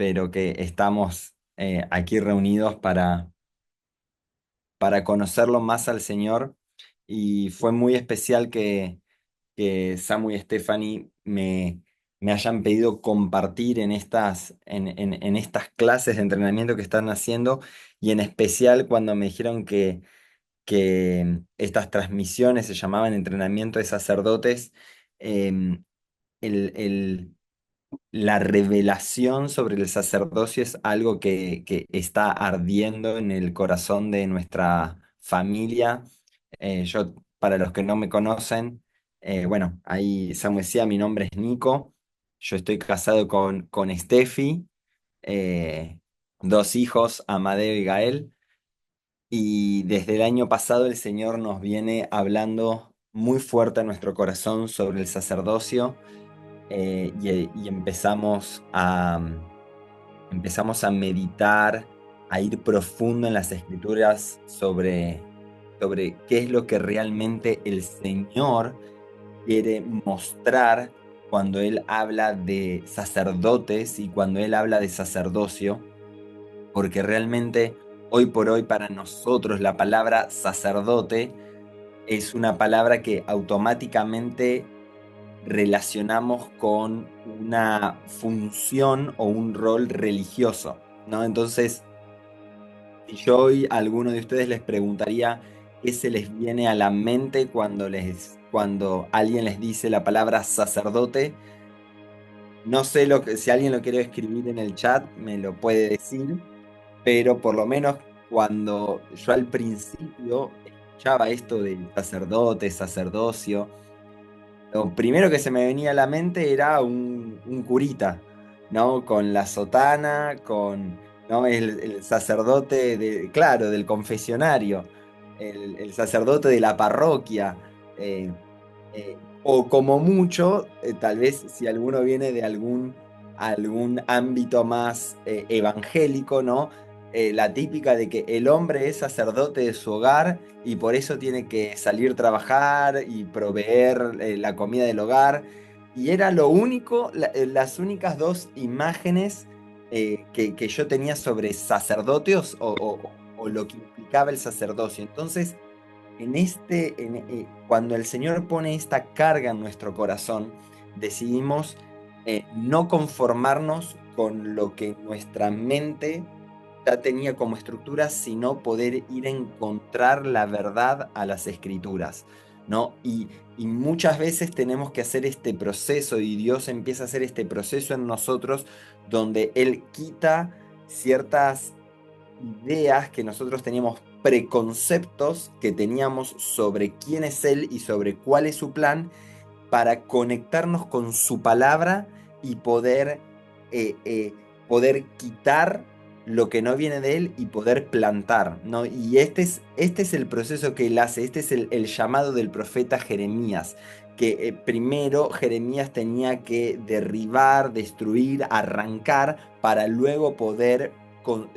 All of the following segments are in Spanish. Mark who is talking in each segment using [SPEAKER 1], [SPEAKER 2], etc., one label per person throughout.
[SPEAKER 1] pero que estamos aquí reunidos para conocerlo más al Señor. Y fue muy especial que Samu y Stephanie me hayan pedido compartir en estas clases de entrenamiento que están haciendo, y en especial cuando me dijeron que estas transmisiones se llamaban entrenamiento de sacerdotes. em, el, el- la revelación sobre el sacerdocio es algo que está ardiendo en el corazón de nuestra familia. Yo, para los que no me conocen, bueno, ahí Samu decía, mi nombre es Nico, yo estoy casado con Steffi, eh, dos hijos, Amadeo y Gael, y desde el año pasado el Señor nos viene hablando muy fuerte a nuestro corazón sobre el sacerdocio. Y empezamos a meditar, a ir profundo en las escrituras sobre qué es lo que realmente el Señor quiere mostrar cuando Él habla de sacerdotes y cuando Él habla de sacerdocio, porque realmente hoy por hoy para nosotros la palabra sacerdote es una palabra que automáticamente relacionamos con una función o un rol religioso, ¿no? Entonces, si yo hoy a alguno de ustedes les preguntaría qué se les viene a la mente cuando alguien les dice la palabra sacerdote, no sé si alguien lo quiere escribir en el chat, me lo puede decir, pero por lo menos cuando yo al principio escuchaba esto de sacerdote, sacerdocio, lo primero que se me venía a la mente era un curita, ¿no? Con la sotana, ¿no? El sacerdote, claro, del confesionario, el sacerdote de la parroquia, eh, o como mucho, tal vez si alguno viene de algún ámbito más evangélico, ¿no? La típica de que el hombre es sacerdote de su hogar y por eso tiene que salir a trabajar y proveer la comida del hogar. Y era lo único, las únicas dos imágenes que yo tenía sobre sacerdotes o lo que implicaba el sacerdocio. Entonces, cuando el Señor pone esta carga en nuestro corazón, decidimos no conformarnos con lo que nuestra mente ya tenía como estructura, sino poder ir a encontrar la verdad a las escrituras, ¿no? Y muchas veces tenemos que hacer este proceso y Dios empieza a hacer este proceso en nosotros donde Él quita ciertas ideas que nosotros teníamos, preconceptos que teníamos sobre quién es Él y sobre cuál es su plan, para conectarnos con su palabra y eh, eh, poder quitar lo que no viene de Él y poder plantar, ¿no? Y este es el proceso que Él hace, este es el llamado del profeta Jeremías, que primero Jeremías tenía que derribar, destruir, arrancar, para luego poder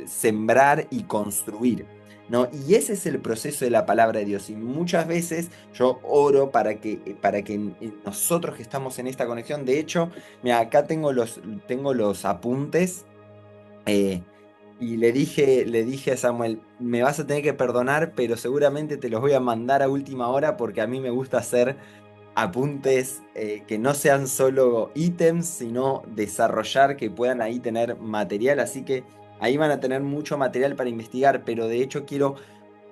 [SPEAKER 1] sembrar y construir, ¿no? Y ese es el proceso de la palabra de Dios. Y muchas veces yo oro para que nosotros que estamos en esta conexión, de hecho, mira, acá tengo los apuntes, eh, y le dije a Samuel, me vas a tener que perdonar, pero seguramente te los voy a mandar a última hora porque a mí me gusta hacer apuntes que no sean solo ítems, sino desarrollar, que puedan ahí tener material. Así que ahí van a tener mucho material para investigar, pero de hecho quiero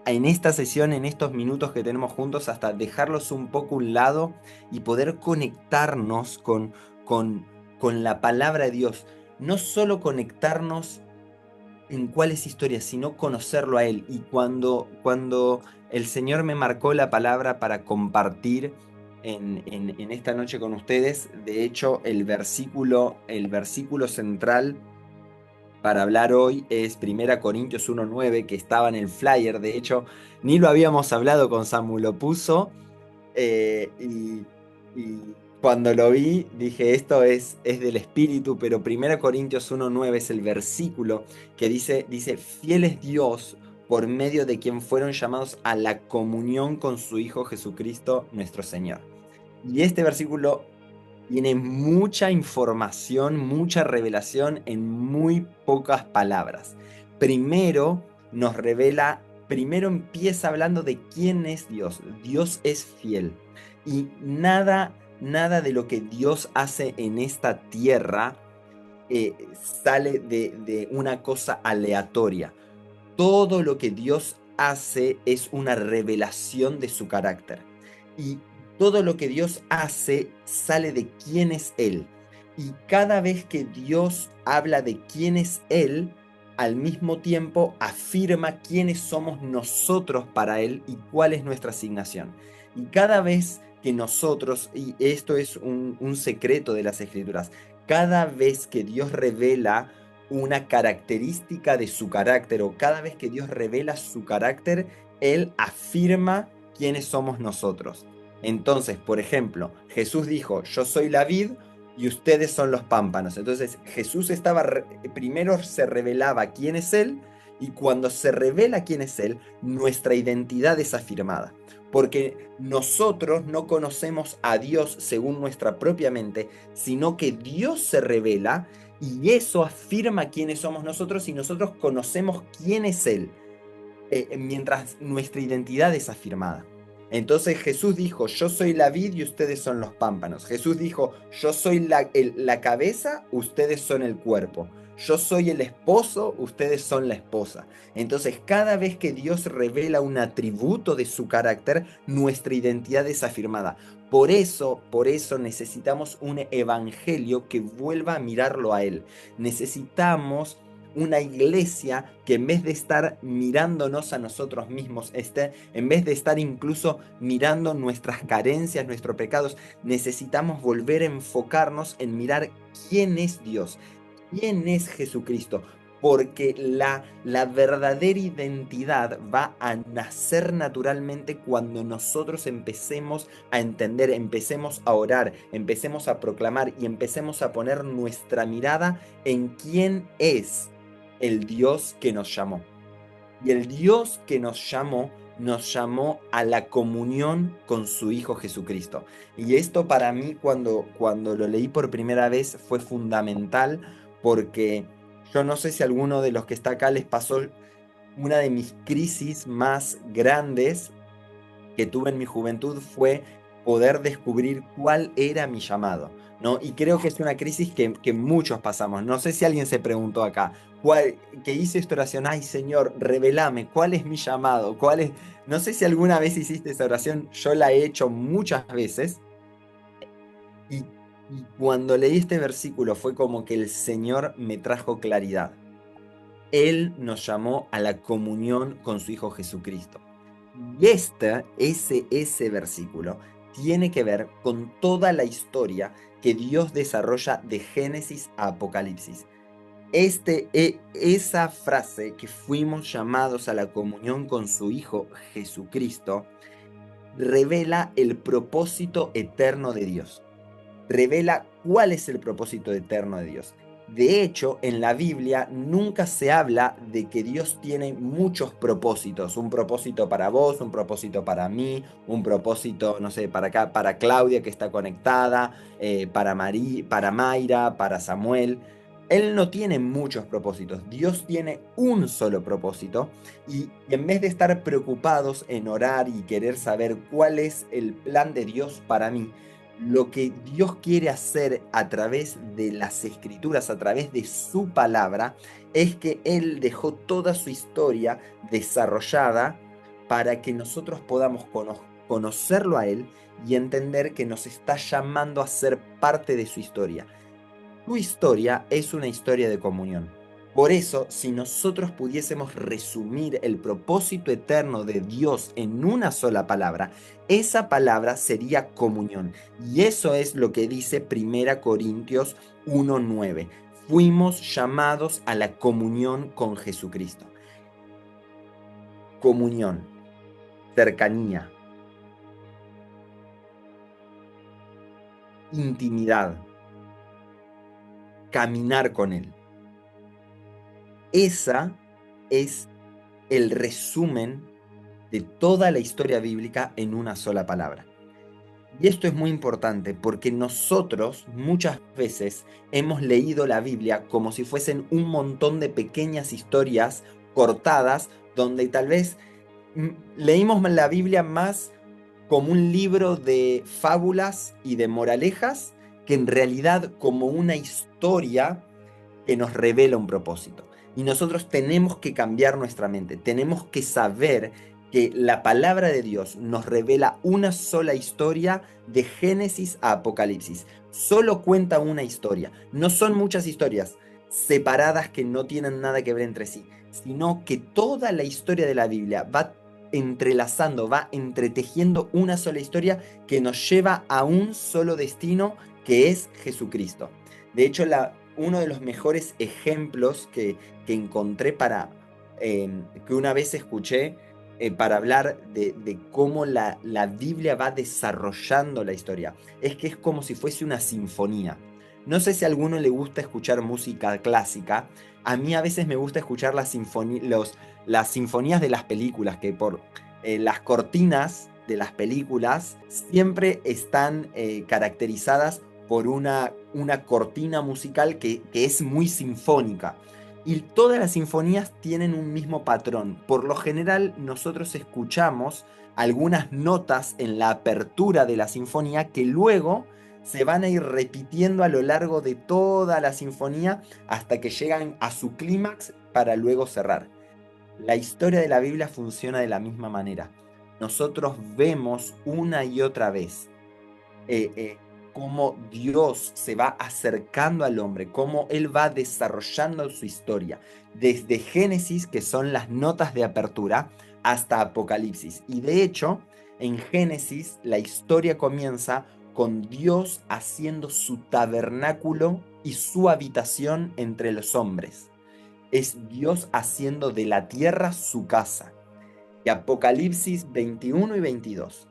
[SPEAKER 1] en esta sesión, en estos minutos que tenemos juntos, hasta dejarlos un poco a un lado y poder conectarnos con, con la palabra de Dios. No solo conectarnos en cuáles historias, sino conocerlo a Él. Y cuando el Señor me marcó la palabra para compartir en esta noche con ustedes, de hecho, el versículo central para hablar hoy es 1 Corintios 1:9, que estaba en el flyer. De hecho, ni lo habíamos hablado con Samu, lo puso, y cuando lo vi dije, esto es del Espíritu. Pero 1 Corintios 1:9 es el versículo que dice, fiel es Dios por medio de quien fueron llamados a la comunión con su Hijo Jesucristo nuestro Señor. Y este versículo tiene mucha información, mucha revelación en muy pocas palabras. Primero nos revela, primero empieza hablando de quién es Dios. Dios es fiel. Y nada de lo que Dios hace en esta tierra sale de una cosa aleatoria. Todo lo que Dios hace es una revelación de su carácter. Y todo lo que Dios hace sale de quién es Él. Y cada vez que Dios habla de quién es Él, al mismo tiempo afirma quiénes somos nosotros para Él y cuál es nuestra asignación. Y cada vez que nosotros, y esto es un secreto de las Escrituras, cada vez que Dios revela una característica de su carácter o cada vez que Dios revela su carácter, Él afirma quiénes somos nosotros. Entonces, por ejemplo, Jesús dijo, yo soy la vid y ustedes son los pámpanos. Entonces, Jesús primero se revelaba quién es Él y cuando se revela quién es Él, nuestra identidad es afirmada. Porque nosotros no conocemos a Dios según nuestra propia mente, sino que Dios se revela y eso afirma quiénes somos nosotros y nosotros conocemos quién es Él, mientras nuestra identidad es afirmada. Entonces Jesús dijo, yo soy la vid y ustedes son los pámpanos. Jesús dijo, yo soy la cabeza, ustedes son el cuerpo. Yo soy el esposo, ustedes son la esposa. Entonces cada vez que Dios revela un atributo de su carácter, nuestra identidad es afirmada. Por eso necesitamos un evangelio que vuelva a mirarlo a Él. Necesitamos una iglesia que en vez de estar mirándonos a nosotros mismos, en vez de estar incluso mirando nuestras carencias, nuestros pecados, necesitamos volver a enfocarnos en mirar quién es Dios, quién es Jesucristo. Porque la verdadera identidad va a nacer naturalmente cuando nosotros empecemos a entender, empecemos a orar, empecemos a proclamar y empecemos a poner nuestra mirada en quién es el Dios que nos llamó. Y el Dios que nos llamó a la comunión con su Hijo Jesucristo. Y esto para mí cuando lo leí por primera vez fue fundamental porque yo no sé si a alguno de los que está acá les pasó una de mis crisis más grandes que tuve en mi juventud fue poder descubrir cuál era mi llamado, ¿no? Y creo que es una crisis que muchos pasamos. No sé si alguien se preguntó acá, que hice esta oración, ay Señor, revelame, ¿cuál es mi llamado? ¿Cuál es? No sé si alguna vez hiciste esa oración, yo la he hecho muchas veces y, y cuando leí este versículo fue como que el Señor me trajo claridad. Él nos llamó a la comunión con su Hijo Jesucristo. Y ese versículo tiene que ver con toda la historia que Dios desarrolla de Génesis a Apocalipsis. Esa frase que fuimos llamados a la comunión con su Hijo Jesucristo revela el propósito eterno de Dios. Revela cuál es el propósito eterno de Dios. De hecho, en la Biblia nunca se habla de que Dios tiene muchos propósitos. Un propósito para vos, un propósito para mí, un propósito, no sé, para acá, para Claudia que está conectada, para Mayra, para Samuel. Él no tiene muchos propósitos. Dios tiene un solo propósito. Y en vez de estar preocupados en orar y querer saber cuál es el plan de Dios para mí, lo que Dios quiere hacer a través de las escrituras, a través de su palabra, es que Él dejó toda su historia desarrollada para que nosotros podamos conocerlo a Él y entender que nos está llamando a ser parte de su historia. Tu historia es una historia de comunión. Por eso, si nosotros pudiésemos resumir el propósito eterno de Dios en una sola palabra, esa palabra sería comunión. Y eso es lo que dice 1 Corintios 1:9. Fuimos llamados a la comunión con Jesucristo. Comunión, cercanía, intimidad, caminar con Él. Esa es el resumen de toda la historia bíblica en una sola palabra. Y esto es muy importante porque nosotros muchas veces hemos leído la Biblia como si fuesen un montón de pequeñas historias cortadas donde tal vez leímos la Biblia más como un libro de fábulas y de moralejas que en realidad como una historia que nos revela un propósito. Y nosotros tenemos que cambiar nuestra mente, tenemos que saber que la palabra de Dios nos revela una sola historia de Génesis a Apocalipsis. Solo cuenta una historia, no son muchas historias separadas que no tienen nada que ver entre sí, sino que toda la historia de la Biblia va entrelazando, va entretejiendo una sola historia que nos lleva a un solo destino que es Jesucristo. De hecho, uno de los mejores ejemplos que encontré que una vez escuché para hablar de cómo la Biblia va desarrollando la historia, es que es como si fuese una sinfonía. No sé si a alguno le gusta escuchar música clásica, a mí a veces me gusta escuchar las sinfonías de las películas, que por las cortinas de las películas siempre están caracterizadas por una cortina musical que es muy sinfónica. Y todas las sinfonías tienen un mismo patrón. Por lo general, nosotros escuchamos algunas notas en la apertura de la sinfonía que luego se van a ir repitiendo a lo largo de toda la sinfonía hasta que llegan a su clímax para luego cerrar. La historia de la Biblia funciona de la misma manera. Nosotros vemos una y otra vez eh, eh, cómo Dios se va acercando al hombre, cómo Él va desarrollando su historia, desde Génesis, que son las notas de apertura, hasta Apocalipsis. Y de hecho, en Génesis la historia comienza con Dios haciendo su tabernáculo y su habitación entre los hombres. Es Dios haciendo de la tierra su casa. Y Apocalipsis 21 y 22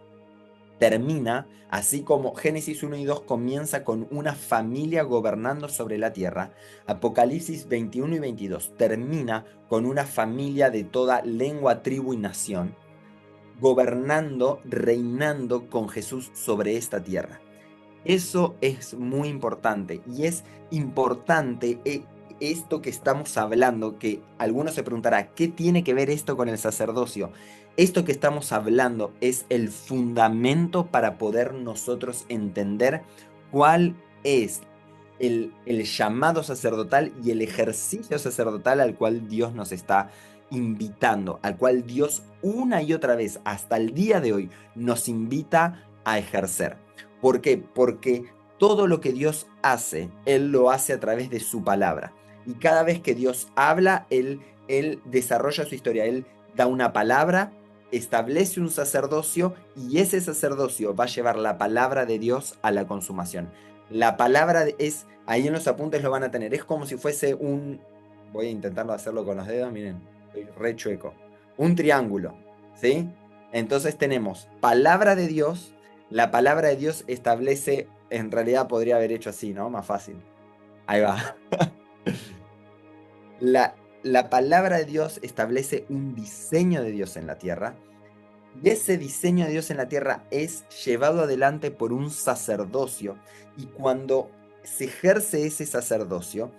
[SPEAKER 1] termina, así como Génesis 1 y 2 comienza con una familia gobernando sobre la tierra, Apocalipsis 21 y 22 termina con una familia de toda lengua, tribu y nación, gobernando, reinando con Jesús sobre esta tierra. Eso es muy importante y es importante esto que estamos hablando, que algunos se preguntará, ¿qué tiene que ver esto con el sacerdocio? Esto que estamos hablando es el fundamento para poder nosotros entender cuál es el llamado sacerdotal y el ejercicio sacerdotal al cual Dios nos está invitando, al cual Dios una y otra vez hasta el día de hoy nos invita a ejercer. ¿Por qué? Porque todo lo que Dios hace, Él lo hace a través de su palabra. Y cada vez que Dios habla, Él desarrolla su historia. Él da una palabra, establece un sacerdocio y ese sacerdocio va a llevar la palabra de Dios a la consumación. La palabra es, ahí en los apuntes lo van a tener, es como si fuese voy a intentarlo hacerlo con los dedos, miren, estoy re chueco, un triángulo, ¿sí? Entonces tenemos palabra de Dios, la palabra de Dios establece, en realidad podría haber hecho así, ¿no? Más fácil. Ahí va. La palabra de Dios establece un diseño de Dios en la tierra. Y ese diseño de Dios en la tierra es llevado adelante por un sacerdocio. Y cuando se ejerce ese sacerdocio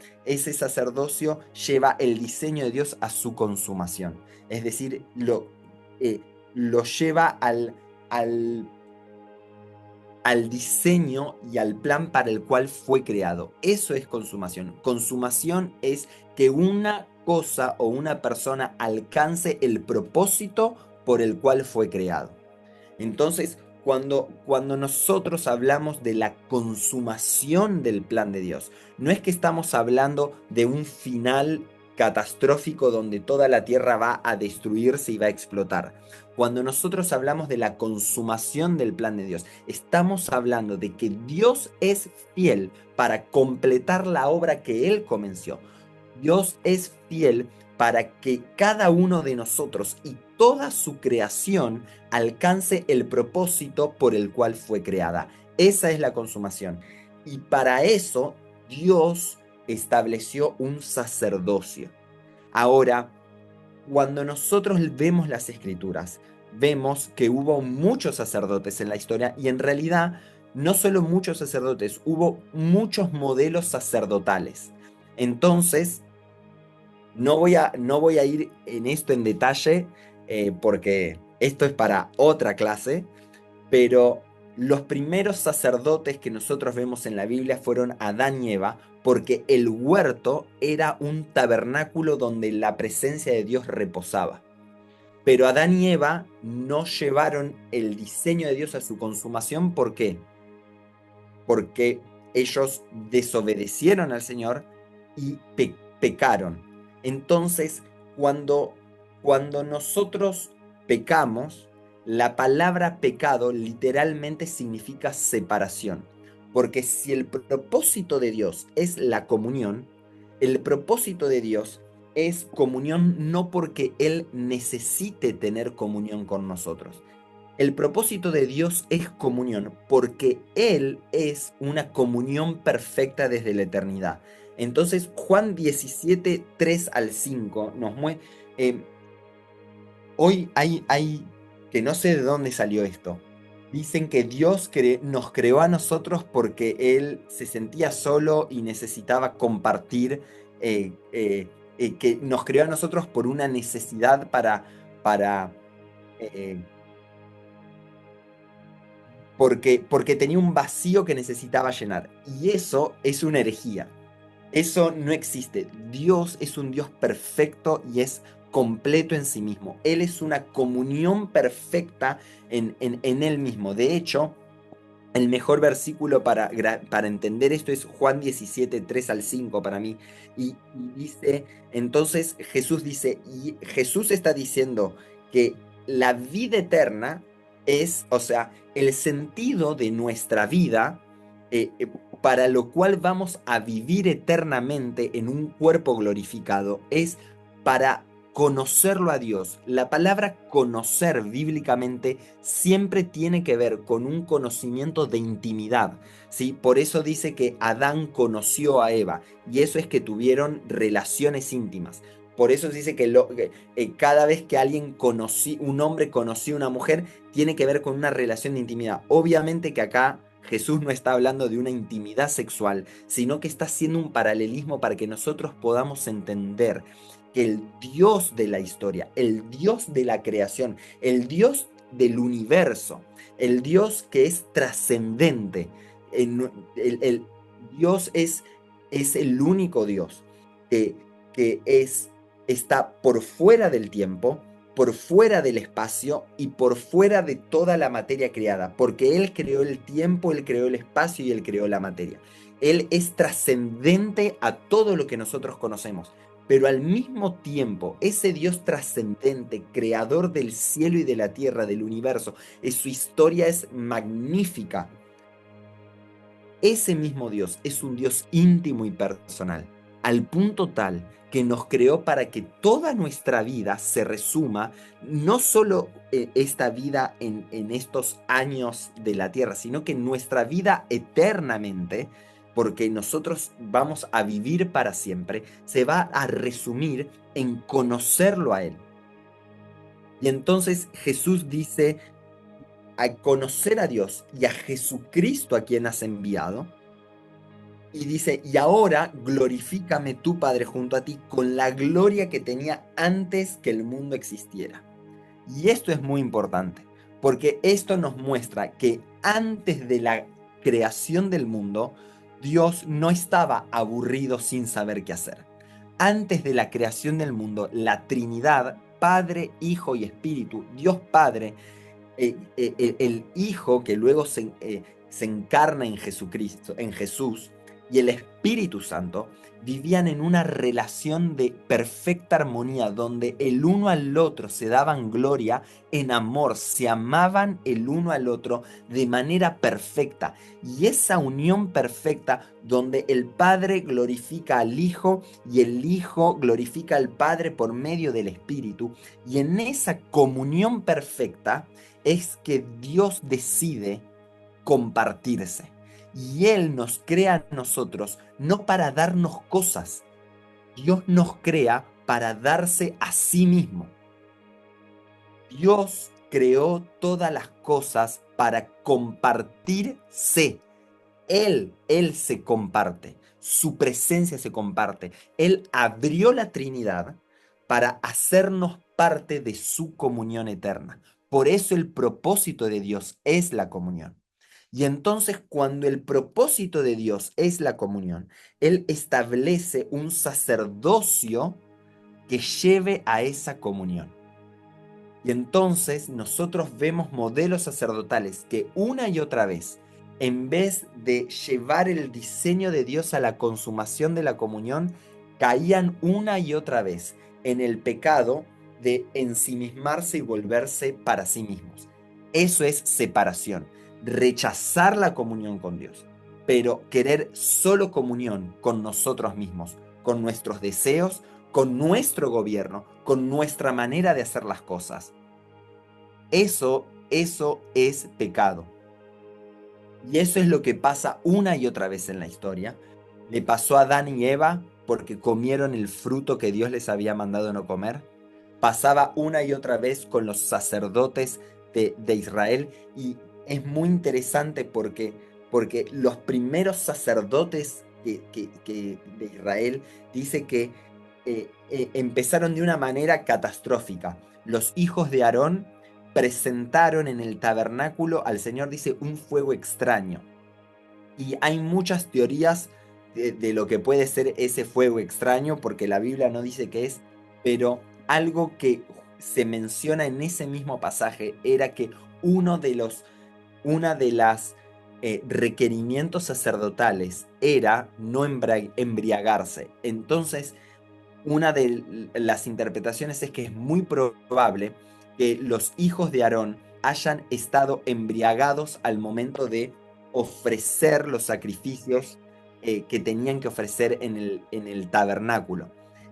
[SPEAKER 1] lleva el diseño de Dios a su consumación. Es decir, eh, lo lleva al, al diseño y al plan para el cual fue creado. Eso es consumación. Consumación es que una cosa o una persona alcance el propósito por el cual fue creado. Entonces, cuando nosotros hablamos de la consumación del plan de Dios, no es que estamos hablando de un final catastrófico donde toda la tierra va a destruirse y va a explotar. Cuando nosotros hablamos de la consumación del plan de Dios, estamos hablando de que Dios es fiel para completar la obra que Él comenzó. Dios es fiel para que cada uno de nosotros y toda su creación alcance el propósito por el cual fue creada. Esa es la consumación. Y para eso Dios estableció un sacerdocio. Ahora, cuando nosotros vemos las escrituras, vemos que hubo muchos sacerdotes en la historia y en realidad no solo muchos sacerdotes, hubo muchos modelos sacerdotales. Entonces, no voy a ir en esto en detalle porque esto es para otra clase, pero los primeros sacerdotes que nosotros vemos en la Biblia fueron Adán y Eva, porque el huerto era un tabernáculo donde la presencia de Dios reposaba. Pero Adán y Eva no llevaron el diseño de Dios a su consumación. ¿Por qué? Porque ellos desobedecieron al Señor y pecaron. Entonces, cuando nosotros pecamos, la palabra pecado literalmente significa separación. Porque si el propósito de Dios es la comunión, el propósito de Dios es comunión no porque Él necesite tener comunión con nosotros. El propósito de Dios es comunión, porque Él es una comunión perfecta desde la eternidad. Entonces, Juan 17, 3 al 5 nos muestra. Hoy que no sé de dónde salió esto. Dicen que Dios nos creó a nosotros porque Él se sentía solo y necesitaba compartir, que nos creó a nosotros por una necesidad para eh, porque tenía un vacío que necesitaba llenar. Y eso es una herejía. Eso no existe. Dios es un Dios perfecto y es completo en sí mismo. Él es una comunión perfecta en Él mismo. De hecho, el mejor versículo para entender esto es Juan 17, 3 al 5 para mí. Y dice, entonces Jesús dice, y Jesús está diciendo que la vida eterna es, o sea, el sentido de nuestra vida, para lo cual vamos a vivir eternamente en un cuerpo glorificado, es para conocerlo a Dios. La palabra conocer bíblicamente siempre tiene que ver con un conocimiento de intimidad, ¿sí? Por eso dice que Adán conoció a Eva, y eso es que tuvieron relaciones íntimas. Por eso dice que cada vez que un hombre conoció a una mujer, tiene que ver con una relación de intimidad. Obviamente que acá Jesús no está hablando de una intimidad sexual, sino que está haciendo un paralelismo para que nosotros podamos entender que el Dios de la historia, el Dios de la creación, el Dios del universo, el Dios que es trascendente, el Dios es el único Dios que, que está por fuera del tiempo, por fuera del espacio y por fuera de toda la materia creada, porque Él creó el tiempo, Él creó el espacio y Él creó la materia. Él es trascendente a todo lo que nosotros conocemos. Pero al mismo tiempo, ese Dios trascendente, creador del cielo y de la tierra, del universo, su historia es magnífica. Ese mismo Dios es un Dios íntimo y personal, al punto tal que nos creó para que toda nuestra vida se resuma, no solo esta vida en estos años de la tierra, sino que nuestra vida eternamente, porque nosotros vamos a vivir para siempre, se va a resumir en conocerlo a Él. Y entonces Jesús dice, a conocer a Dios y a Jesucristo a quien has enviado, y dice, y ahora glorifícame tú, Padre, junto a ti, con la gloria que tenía antes que el mundo existiera. Y esto es muy importante, porque esto nos muestra que antes de la creación del mundo, Dios no estaba aburrido sin saber qué hacer. Antes de la creación del mundo, la Trinidad, Padre, Hijo y Espíritu, Dios Padre, el Hijo que luego se encarna en Jesucristo, en Jesús, y el Espíritu Santo vivían en una relación de perfecta armonía, donde el uno al otro se daban gloria en amor, se amaban el uno al otro de manera perfecta. Y esa unión perfecta donde el Padre glorifica al Hijo y el Hijo glorifica al Padre por medio del Espíritu, y en esa comunión perfecta es que Dios decide compartirse. Y Él nos crea a nosotros no para darnos cosas. Dios nos crea para darse a sí mismo. Dios creó todas las cosas para compartirse. Él se comparte, su presencia se comparte. Él abrió la Trinidad para hacernos parte de su comunión eterna. Por eso el propósito de Dios es la comunión. Y entonces cuando el propósito de Dios es la comunión, Él establece un sacerdocio que lleve a esa comunión. Y entonces nosotros vemos modelos sacerdotales que una y otra vez, en vez de llevar el diseño de Dios a la consumación de la comunión, caían una y otra vez en el pecado de ensimismarse y volverse para sí mismos. Eso es separación, rechazar la comunión con Dios, pero querer solo comunión con nosotros mismos, con nuestros deseos, con nuestro gobierno, con nuestra manera de hacer las cosas. Eso es pecado. Y eso es lo que pasa una y otra vez en la historia. Le pasó a Adán y Eva porque comieron el fruto que Dios les había mandado no comer. Pasaba una y otra vez con los sacerdotes de Israel. Y es muy interesante porque los primeros sacerdotes de Israel dice que empezaron de una manera catastrófica. Los hijos de Aarón presentaron en el tabernáculo al Señor, dice, un fuego extraño. Y hay muchas teorías de lo que puede ser ese fuego extraño, porque la Biblia no dice qué es, pero algo que se menciona en ese mismo pasaje era que una de las requerimientos sacerdotales era no embriagarse. Entonces, una de las interpretaciones es que es muy probable que los hijos de Aarón hayan estado embriagados al momento de ofrecer los sacrificios que tenían que ofrecer en el tabernáculo.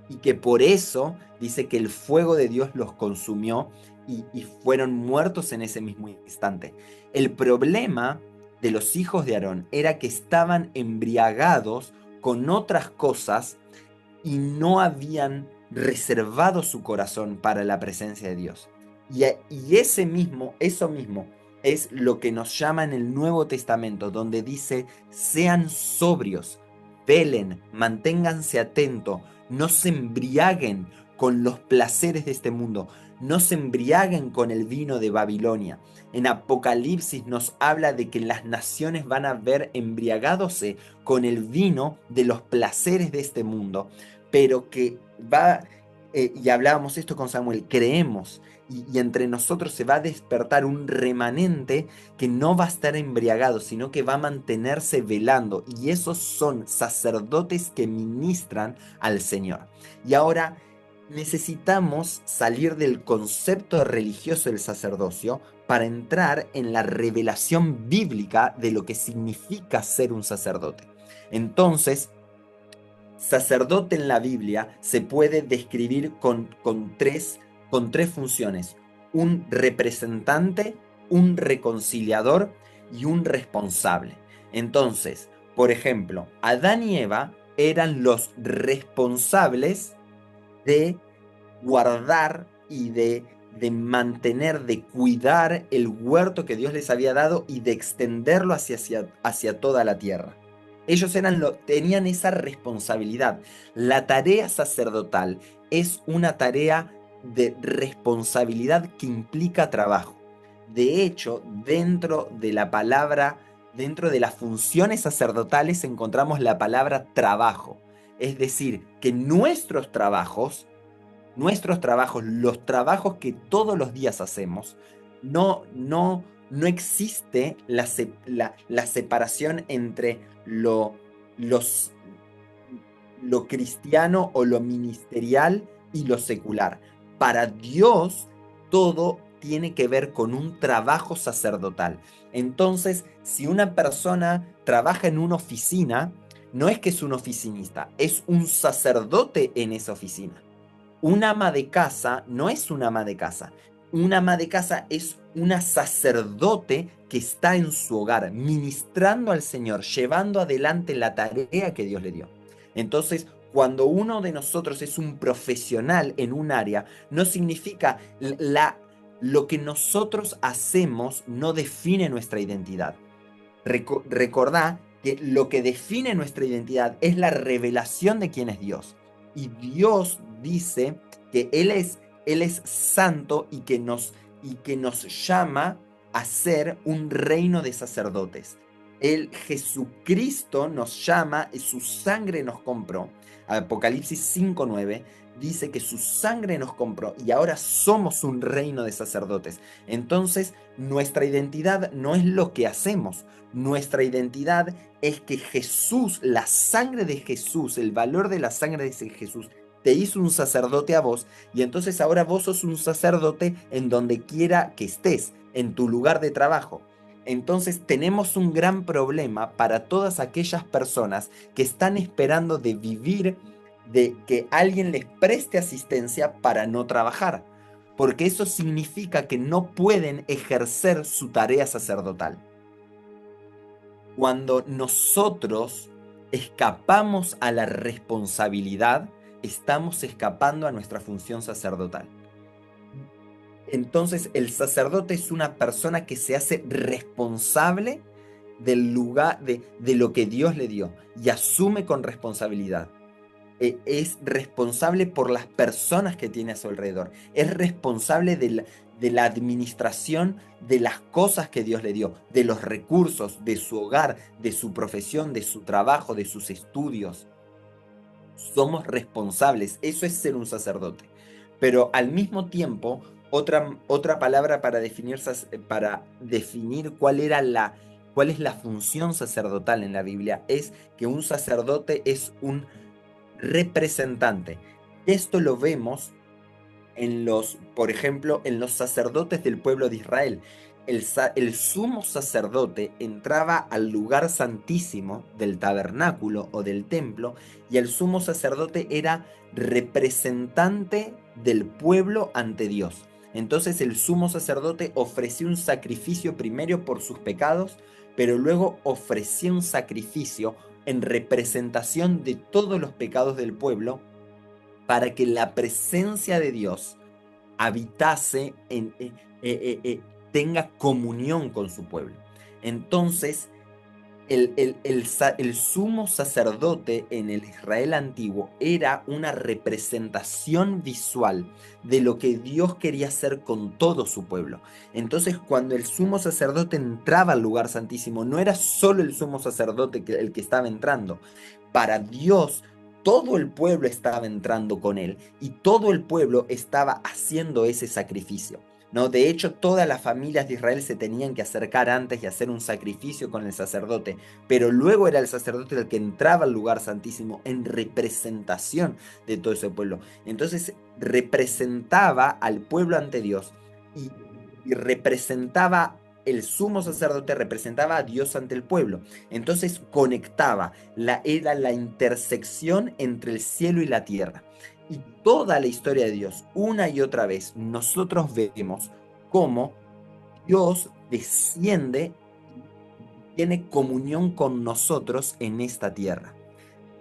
[SPEAKER 1] Y que por eso dice que el fuego de Dios los consumió y fueron muertos en ese mismo instante. El problema de los hijos de Aarón era que estaban embriagados con otras cosas y no habían reservado su corazón para la presencia de Dios. Y eso mismo es lo que nos llama en el Nuevo Testamento, donde dice, sean sobrios, velen, manténganse atentos, no se embriaguen con los placeres de este mundo, no se embriaguen con el vino de Babilonia. En Apocalipsis nos habla de que las naciones van a ver embriagadose con el vino de los placeres de este mundo, pero que va, y hablábamos esto con Samuel, creemos, y entre nosotros se va a despertar un remanente que no va a estar embriagado, sino que va a mantenerse velando, y esos son sacerdotes que ministran al Señor. Y ahora necesitamos salir del concepto religioso del sacerdocio para entrar en la revelación bíblica de lo que significa ser un sacerdote. Entonces, sacerdote en la Biblia se puede describir con tres funciones: un representante, un reconciliador y un responsable. Entonces, por ejemplo, Adán y Eva eran los responsables de guardar y de mantener, de cuidar el huerto que Dios les había dado y de extenderlo hacia toda la tierra. Ellos tenían esa responsabilidad. La tarea sacerdotal es una tarea de responsabilidad que implica trabajo. De hecho, dentro de las funciones sacerdotales encontramos la palabra trabajo. Es decir, que nuestros trabajos, los trabajos que todos los días hacemos, no existe la separación entre los, lo cristiano o lo ministerial y lo secular. Para Dios, todo tiene que ver con un trabajo sacerdotal. Entonces, si una persona trabaja en una oficina, no es que es un oficinista, es un sacerdote en esa oficina. Un ama de casa no es una ama de casa. Una ama de casa es una sacerdote que está en su hogar, ministrando al Señor, llevando adelante la tarea que Dios le dio. Entonces, cuando uno de nosotros es un profesional en un área, no significa Lo que nosotros hacemos no define nuestra identidad. Recordá que lo que define nuestra identidad es la revelación de quién es Dios. Y Dios dice que Él es santo y que nos llama a ser un reino de sacerdotes. Jesucristo nos llama, su sangre nos compró. Apocalipsis 5:9 dice que su sangre nos compró y ahora somos un reino de sacerdotes. Entonces, nuestra identidad no es lo que hacemos. Nuestra identidad es que Jesús, la sangre de Jesús, el valor de la sangre de Jesús, te hizo un sacerdote a vos y entonces ahora vos sos un sacerdote en donde quiera que estés, en tu lugar de trabajo. Entonces tenemos un gran problema para todas aquellas personas que están esperando de vivir, de que alguien les preste asistencia para no trabajar, porque eso significa que no pueden ejercer su tarea sacerdotal. Cuando nosotros escapamos a la responsabilidad, estamos escapando a nuestra función sacerdotal. Entonces, el sacerdote es una persona que se hace responsable del lugar, de lo que Dios le dio y asume con responsabilidad. Es responsable por las personas que tiene a su alrededor. Es responsable de la administración de las cosas que Dios le dio, de los recursos, de su hogar, de su profesión, de su trabajo, de sus estudios. Somos responsables. Eso es ser un sacerdote. Pero al mismo tiempo, otra palabra para definir cuál es la función sacerdotal en la Biblia es que un sacerdote es un representante. Esto lo vemos por ejemplo, en los sacerdotes del pueblo de Israel. El sumo sacerdote entraba al lugar santísimo del tabernáculo o del templo y el sumo sacerdote era representante del pueblo ante Dios. Entonces el sumo sacerdote ofrecía un sacrificio primero por sus pecados, pero luego ofrecía un sacrificio en representación de todos los pecados del pueblo para que la presencia de Dios habitase, tenga comunión con su pueblo. Entonces, el sumo sacerdote en el Israel antiguo era una representación visual de lo que Dios quería hacer con todo su pueblo. Entonces, cuando el sumo sacerdote entraba al lugar santísimo, no era solo el sumo sacerdote el que estaba entrando. Para Dios, todo el pueblo estaba entrando con él y todo el pueblo estaba haciendo ese sacrificio. ¿No? De hecho, todas las familias de Israel se tenían que acercar antes y hacer un sacrificio con el sacerdote, pero luego era el sacerdote el que entraba al lugar santísimo en representación de todo ese pueblo. Entonces representaba al pueblo ante Dios y representaba, el sumo sacerdote representaba a Dios ante el pueblo. Entonces conectaba, era la intersección entre el cielo y la tierra. Y toda la historia de Dios, una y otra vez, nosotros vemos cómo Dios desciende, tiene comunión con nosotros en esta tierra.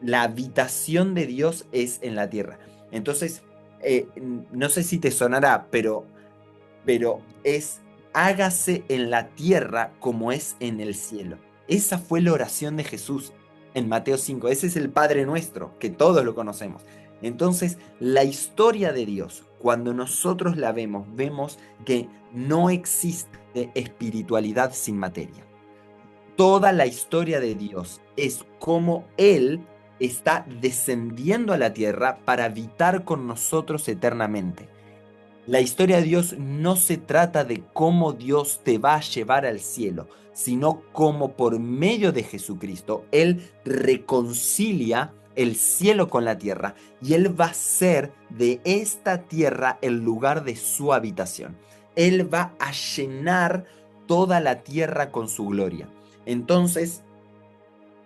[SPEAKER 1] La habitación de Dios es en la tierra. Entonces, no sé si te sonará, pero es hágase en la tierra como es en el cielo. Esa fue la oración de Jesús en Mateo 5. Ese es el Padre Nuestro, que todos lo conocemos. Entonces, la historia de Dios, cuando nosotros la vemos, vemos que no existe espiritualidad sin materia. Toda la historia de Dios es como Él está descendiendo a la tierra para habitar con nosotros eternamente. La historia de Dios no se trata de cómo Dios te va a llevar al cielo, sino cómo por medio de Jesucristo Él reconcilia el cielo con la tierra y Él va a ser de esta tierra el lugar de su habitación. Él va a llenar toda la tierra con su gloria. Entonces,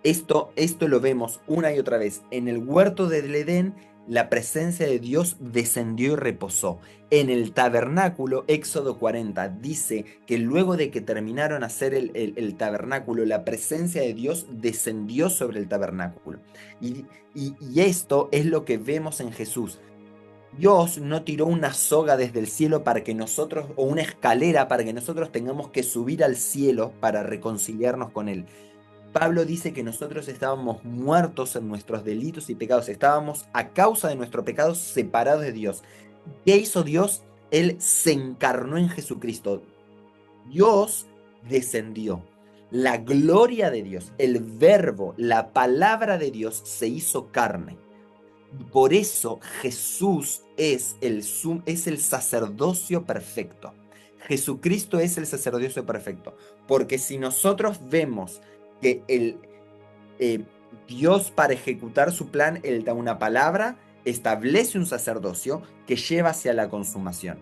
[SPEAKER 1] esto lo vemos una y otra vez. En el huerto del Edén, la presencia de Dios descendió y reposó. En el tabernáculo, Éxodo 40, dice que luego de que terminaron hacer el tabernáculo, la presencia de Dios descendió sobre el tabernáculo. Y esto es lo que vemos en Jesús. Dios no tiró una soga desde el cielo para que nosotros, o una escalera para que nosotros tengamos que subir al cielo para reconciliarnos con Él. Pablo dice que nosotros estábamos muertos en nuestros delitos y pecados, estábamos a causa de nuestros pecados separados de Dios. ¿Qué hizo Dios? Él se encarnó en Jesucristo. Dios descendió. La gloria de Dios, el verbo, la palabra de Dios se hizo carne. Por eso Jesús es el sacerdocio perfecto. Jesucristo es el sacerdocio perfecto. Porque si nosotros vemos que eh, Dios para ejecutar su plan, Él da una palabra, establece un sacerdocio que lleva hacia la consumación.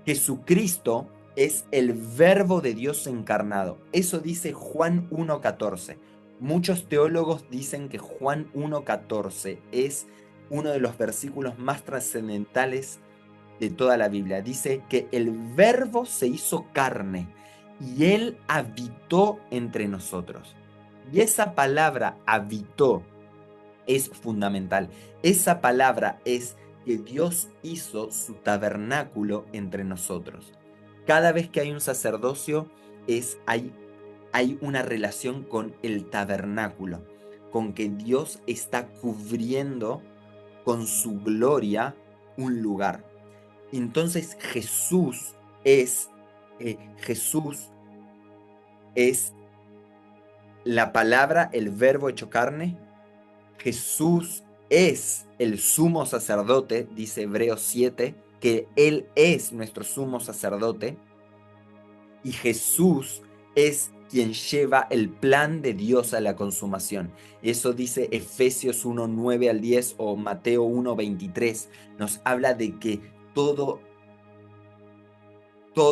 [SPEAKER 1] Jesucristo es el verbo de Dios encarnado. Eso dice Juan 1.14. Muchos teólogos dicen que Juan 1.14 es uno de los versículos más trascendentales de toda la Biblia. Dice que el verbo se hizo carne y él habitó entre nosotros. Y esa palabra habitó es fundamental. Esa palabra es que Dios hizo su tabernáculo entre nosotros. Cada vez que hay un sacerdocio, hay una relación con el tabernáculo, con que Dios está cubriendo con su gloria un lugar. Entonces Jesús es la palabra, el verbo hecho carne. Jesús es el sumo sacerdote, dice Hebreos 7, que Él es nuestro sumo sacerdote. Y Jesús es quien lleva el plan de Dios a la consumación. Eso dice Efesios 1:9 al 10 o Mateo 1:23. Nos habla de que todo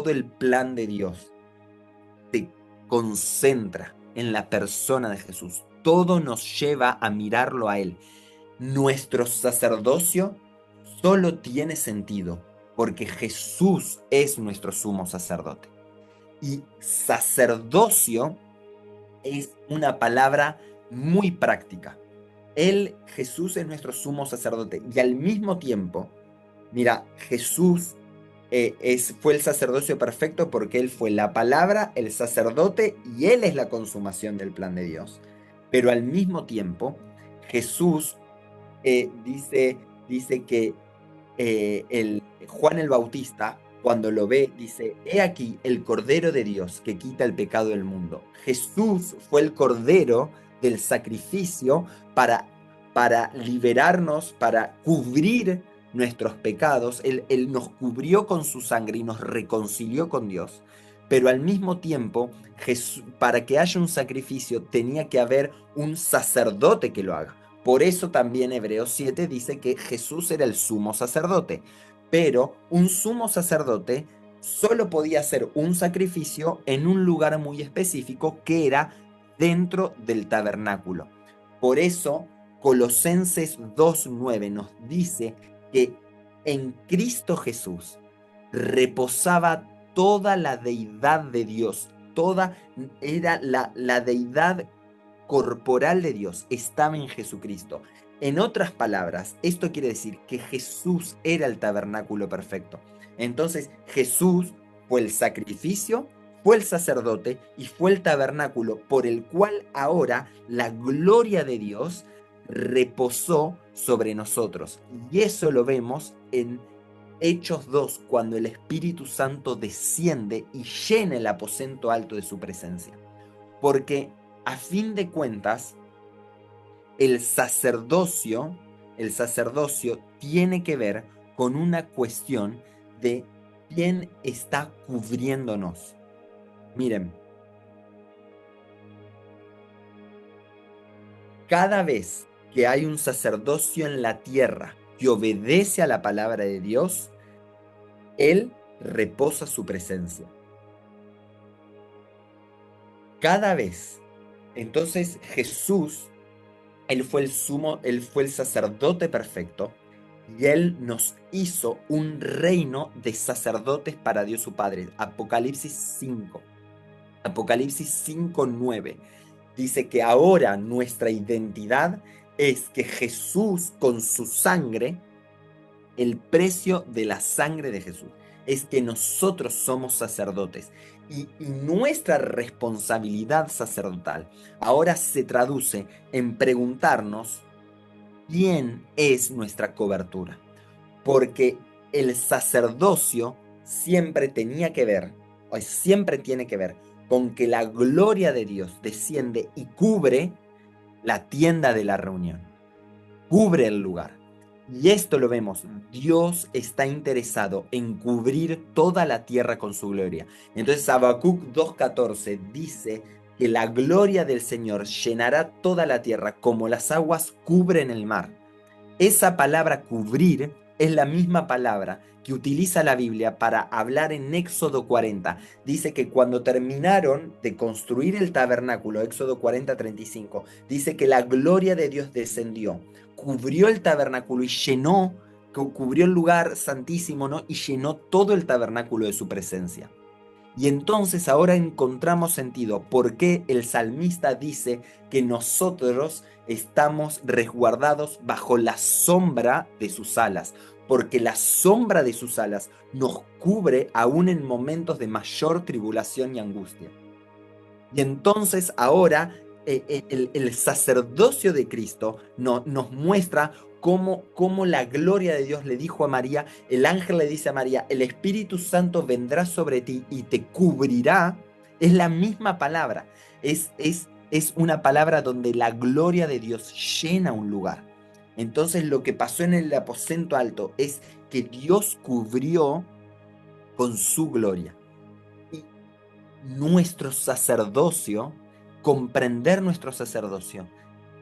[SPEAKER 1] el plan de Dios se concentra en la persona de Jesús. Todo nos lleva a mirarlo a Él. Nuestro sacerdocio solo tiene sentido porque Jesús es nuestro sumo sacerdote. Y sacerdocio es una palabra muy práctica. Jesús es nuestro sumo sacerdote y al mismo tiempo, mira, Jesús fue el sacerdocio perfecto porque Él fue la palabra, el sacerdote y Él es la consumación del plan de Dios. Pero al mismo tiempo, Jesús dice que Juan el Bautista, cuando lo ve, dice, he aquí el Cordero de Dios que quita el pecado del mundo. Jesús fue el Cordero del sacrificio para liberarnos, para cubrir nuestros pecados. Él nos cubrió con su sangre y nos reconcilió con Dios. Pero al mismo tiempo, para que haya un sacrificio, tenía que haber un sacerdote que lo haga. Por eso también Hebreos 7 dice que Jesús era el sumo sacerdote. Pero un sumo sacerdote solo podía hacer un sacrificio en un lugar muy específico que era dentro del tabernáculo. Por eso Colosenses 2:9 nos dice que en Cristo Jesús reposaba toda la deidad de Dios, era la deidad corporal de Dios, estaba en Jesucristo. En otras palabras, esto quiere decir que Jesús era el tabernáculo perfecto. Entonces, Jesús fue el sacrificio, fue el sacerdote y fue el tabernáculo por el cual ahora la gloria de Dios reposó sobre nosotros. Y eso lo vemos en Hechos 2, cuando el Espíritu Santo desciende y llena el aposento alto de su presencia. Porque a fin de cuentas, el sacerdocio tiene que ver con una cuestión de quién está cubriéndonos. Miren, cada vez que hay un sacerdocio en la tierra que obedece a la palabra de Dios, Él reposa su presencia. Cada vez. Entonces Jesús, Él fue el sacerdote perfecto y Él nos hizo un reino de sacerdotes para Dios su Padre. Apocalipsis 5. Apocalipsis 5:9 dice que ahora nuestra identidad es que Jesús con su sangre el precio de la sangre de Jesús. Es que nosotros somos sacerdotes y nuestra responsabilidad sacerdotal ahora se traduce en preguntarnos quién es nuestra cobertura. Porque el sacerdocio siempre tenía que ver, o siempre tiene que ver, con que la gloria de Dios desciende y cubre la tienda de la reunión, cubre el lugar. Y esto lo vemos, Dios está interesado en cubrir toda la tierra con su gloria. Entonces Habacuc 2:14 dice que la gloria del Señor llenará toda la tierra como las aguas cubren el mar. Esa palabra cubrir es la misma palabra que utiliza la Biblia para hablar en Éxodo 40. Dice que cuando terminaron de construir el tabernáculo, Éxodo 40:35, dice que la gloria de Dios descendió, cubrió el tabernáculo y llenó, cubrió el lugar santísimo, ¿no? Y llenó todo el tabernáculo de su presencia. Y entonces ahora encontramos sentido por qué el salmista dice que nosotros estamos resguardados bajo la sombra de sus alas, porque la sombra de sus alas nos cubre aún en momentos de mayor tribulación y angustia. Y entonces ahora el sacerdocio de Cristo nos muestra cómo la gloria de Dios le dijo a María, el ángel le dice a María, el Espíritu Santo vendrá sobre ti y te cubrirá. Es la misma palabra, es una palabra donde la gloria de Dios llena un lugar. Entonces lo que pasó en el aposento alto es que Dios cubrió con su gloria. Y nuestro sacerdocio, comprender nuestro sacerdocio,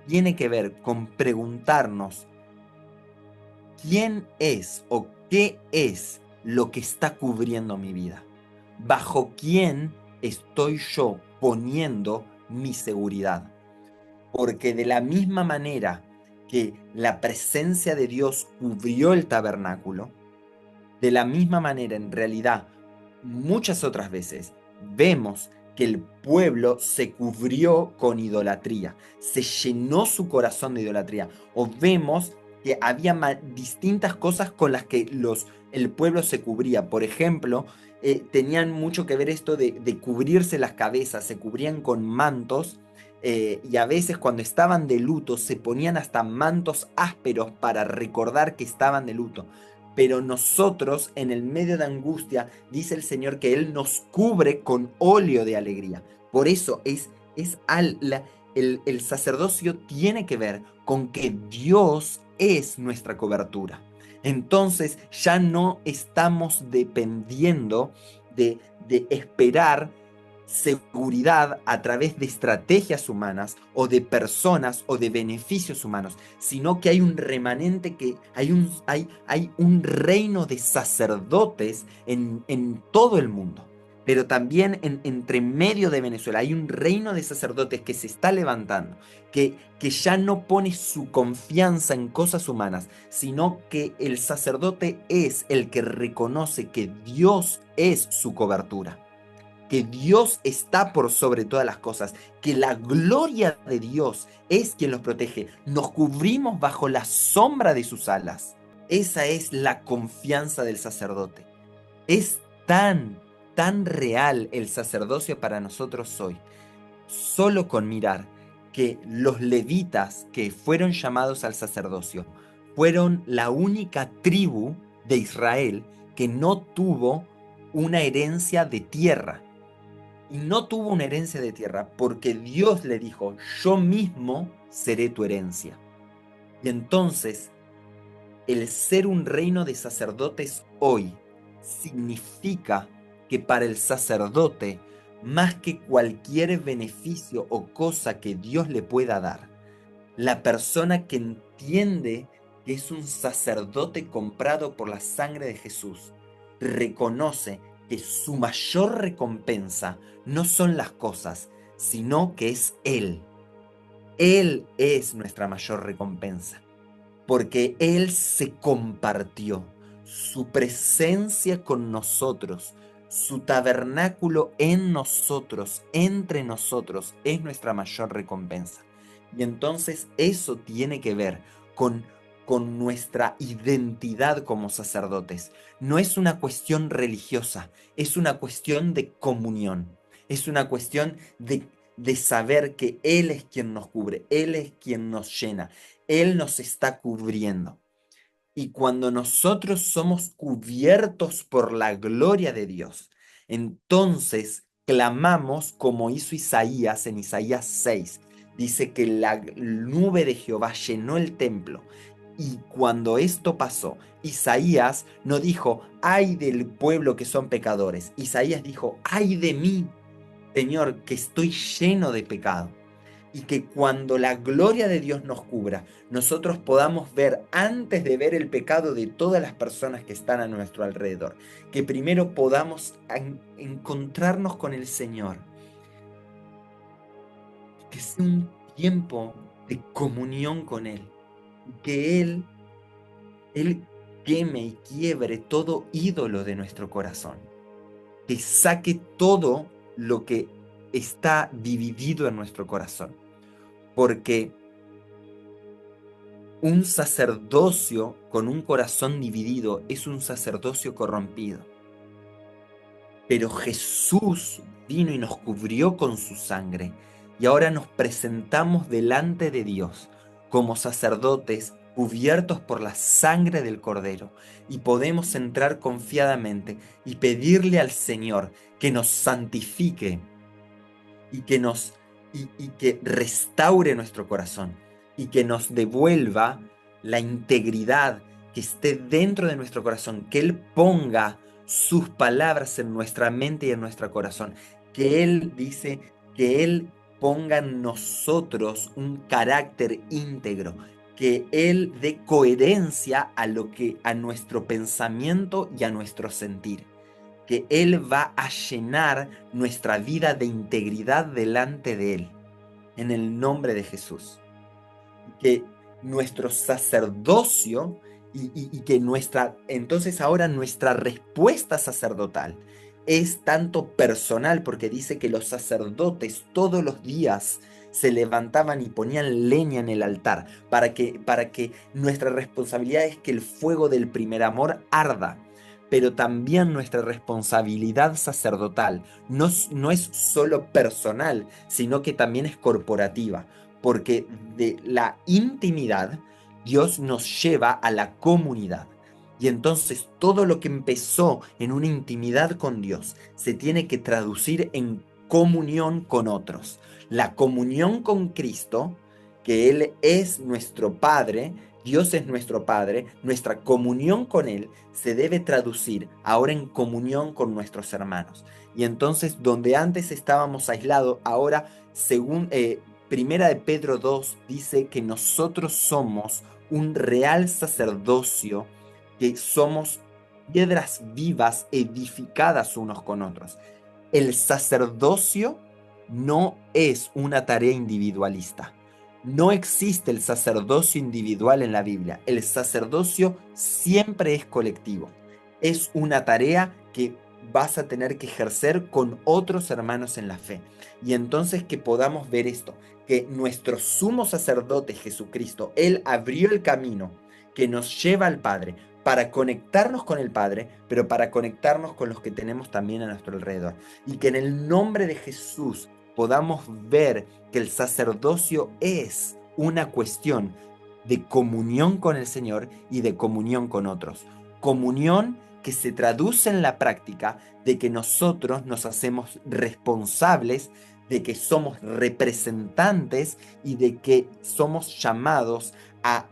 [SPEAKER 1] tiene que ver con preguntarnos quién es o qué es lo que está cubriendo mi vida, bajo quién estoy yo poniendo mi seguridad. Porque de la misma manera que la presencia de Dios cubrió el tabernáculo, de la misma manera, en realidad, muchas otras veces vemos que el pueblo se cubrió con idolatría, se llenó su corazón de idolatría, o vemos que había distintas cosas con las que el pueblo se cubría. Por ejemplo, tenían mucho que ver esto de cubrirse las cabezas, se cubrían con mantos. Y a veces cuando estaban de luto se ponían hasta mantos ásperos para recordar que estaban de luto. Pero nosotros, en el medio de angustia, dice el Señor que Él nos cubre con óleo de alegría. Por eso el sacerdocio tiene que ver con que Dios es nuestra cobertura. Entonces ya no estamos dependiendo de esperar seguridad a través de estrategias humanas o de personas o de beneficios humanos, sino que hay un remanente, que hay un reino de sacerdotes en todo el mundo. Pero también entre medio de Venezuela hay un reino de sacerdotes que se está levantando, que ya no pone su confianza en cosas humanas, sino que el sacerdote es el que reconoce que Dios es su cobertura, que Dios está por sobre todas las cosas, que la gloria de Dios es quien los protege. Nos cubrimos bajo la sombra de sus alas. Esa es la confianza del sacerdote. Es tan real el sacerdocio para nosotros hoy, solo con mirar que los levitas que fueron llamados al sacerdocio fueron la única tribu de Israel que no tuvo una herencia de tierra. Y no tuvo una herencia de tierra porque Dios le dijo, yo mismo seré tu herencia. Y entonces, el ser un reino de sacerdotes hoy significa que para el sacerdote, más que cualquier beneficio o cosa que Dios le pueda dar, la persona que entiende que es un sacerdote comprado por la sangre de Jesús, reconoce que su mayor recompensa no son las cosas, sino que es Él. Él es nuestra mayor recompensa, porque Él se compartió su presencia con nosotros, su tabernáculo en nosotros, entre nosotros, es nuestra mayor recompensa. Y entonces eso tiene que ver con con nuestra identidad como sacerdotes. No es una cuestión religiosa, es una cuestión de comunión. Es una cuestión de saber que Él es quien nos cubre, Él es quien nos llena, Él nos está cubriendo. Y cuando nosotros somos cubiertos por la gloria de Dios, entonces clamamos como hizo Isaías en Isaías 6. Dice que la nube de Jehová llenó el templo. Y cuando esto pasó, Isaías no dijo, ay del pueblo que son pecadores. Isaías dijo, ay de mí, Señor, que estoy lleno de pecado. Y que cuando la gloria de Dios nos cubra, nosotros podamos ver antes de ver el pecado de todas las personas que están a nuestro alrededor. Que primero podamos encontrarnos con el Señor. Que sea un tiempo de comunión con Él. Que Él queme y quiebre todo ídolo de nuestro corazón. Que saque todo lo que está dividido en nuestro corazón. Porque un sacerdocio con un corazón dividido es un sacerdocio corrompido. Pero Jesús vino y nos cubrió con su sangre. Y ahora nos presentamos delante de Dios como sacerdotes cubiertos por la sangre del Cordero. Y podemos entrar confiadamente y pedirle al Señor que nos santifique y que restaure nuestro corazón y que nos devuelva la integridad que esté dentro de nuestro corazón, que Él ponga sus palabras en nuestra mente y en nuestro corazón, que Él dice que Él ponga en nosotros un carácter íntegro, que Él dé coherencia a nuestro pensamiento y a nuestro sentir, que Él va a llenar nuestra vida de integridad delante de Él, en el nombre de Jesús. Que nuestro sacerdocio y que entonces ahora nuestra respuesta sacerdotal es tanto personal, porque dice que los sacerdotes todos los días se levantaban y ponían leña en el altar, para que nuestra responsabilidad es que el fuego del primer amor arda. Pero también nuestra responsabilidad sacerdotal no es solo personal, sino que también es corporativa, porque de la intimidad Dios nos lleva a la comunidad. Y entonces todo lo que empezó en una intimidad con Dios se tiene que traducir en comunión con otros. La comunión con Cristo, que Él es nuestro Padre, Dios es nuestro Padre, nuestra comunión con Él se debe traducir ahora en comunión con nuestros hermanos. Y entonces donde antes estábamos aislados, ahora según Primera de Pedro 2 dice que nosotros somos un real sacerdocio, que somos piedras vivas edificadas unos con otros. El sacerdocio no es una tarea individualista. No existe el sacerdocio individual en la Biblia. El sacerdocio siempre es colectivo. Es una tarea que vas a tener que ejercer con otros hermanos en la fe. Y entonces que podamos ver esto, que nuestro sumo sacerdote Jesucristo, Él abrió el camino que nos lleva al Padre para conectarnos con el Padre, pero para conectarnos con los que tenemos también a nuestro alrededor. Y que en el nombre de Jesús podamos ver que el sacerdocio es una cuestión de comunión con el Señor y de comunión con otros. Comunión que se traduce en la práctica de que nosotros nos hacemos responsables, de que somos representantes y de que somos llamados a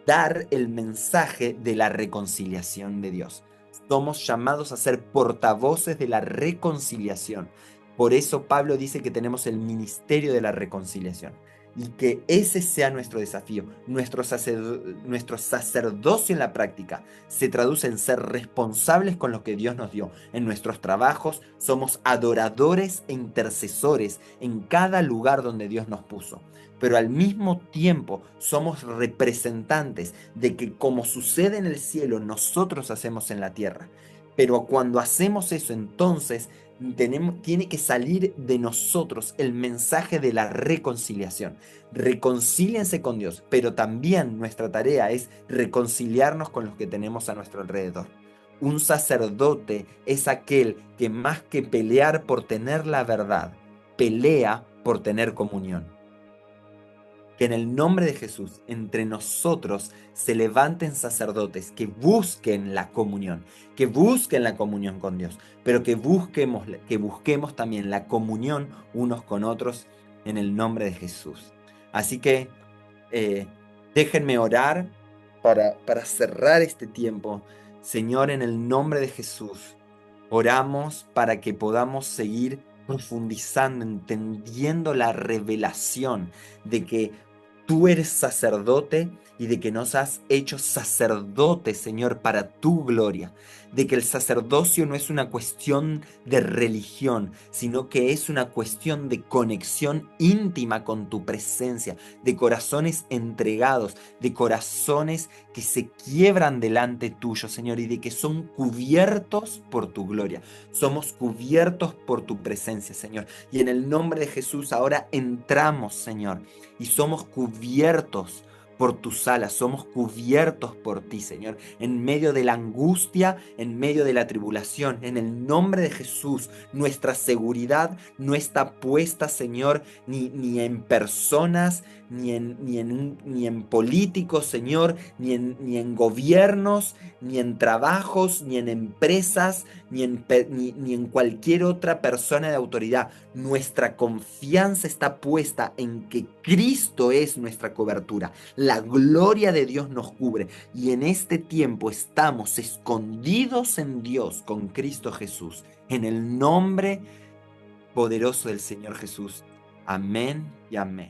[SPEAKER 1] dar el mensaje de la reconciliación de Dios. Somos llamados a ser portavoces de la reconciliación. Por eso Pablo dice que tenemos el ministerio de la reconciliación. Y que ese sea nuestro desafío. Nuestro sacerdocio en la práctica se traduce en ser responsables con lo que Dios nos dio. En nuestros trabajos somos adoradores e intercesores en cada lugar donde Dios nos puso. Pero al mismo tiempo somos representantes de que como sucede en el cielo, nosotros hacemos en la tierra. Pero cuando hacemos eso, entonces tiene que salir de nosotros el mensaje de la reconciliación. Reconcíliense con Dios, pero también nuestra tarea es reconciliarnos con los que tenemos a nuestro alrededor. Un sacerdote es aquel que más que pelear por tener la verdad, pelea por tener comunión. Que en el nombre de Jesús, entre nosotros se levanten sacerdotes que busquen la comunión con Dios, pero que busquemos también la comunión unos con otros en el nombre de Jesús. Así que eh, déjenme orar para cerrar este tiempo. Señor, en el nombre de Jesús, oramos para que podamos seguir profundizando, entendiendo la revelación de que tú eres sacerdote y de que nos has hecho sacerdotes, Señor, para tu gloria. De que el sacerdocio no es una cuestión de religión, sino que es una cuestión de conexión íntima con tu presencia, de corazones entregados, de corazones que se quiebran delante tuyo, Señor, y de que son cubiertos por tu gloria. Somos cubiertos por tu presencia, Señor. Y en el nombre de Jesús ahora entramos, Señor, y somos cubiertos por tus alas, somos cubiertos por ti, Señor, en medio de la angustia, en medio de la tribulación, en el nombre de Jesús. Nuestra seguridad no está puesta, Señor, ni en personas, ni en políticos, Señor, ni en gobiernos, ni en trabajos, ni en empresas, ni en cualquier otra persona de autoridad. Nuestra confianza está puesta en que Cristo es nuestra cobertura. La gloria de Dios nos cubre y en este tiempo estamos escondidos en Dios con Cristo Jesús. En el nombre poderoso del Señor Jesús. Amén y amén.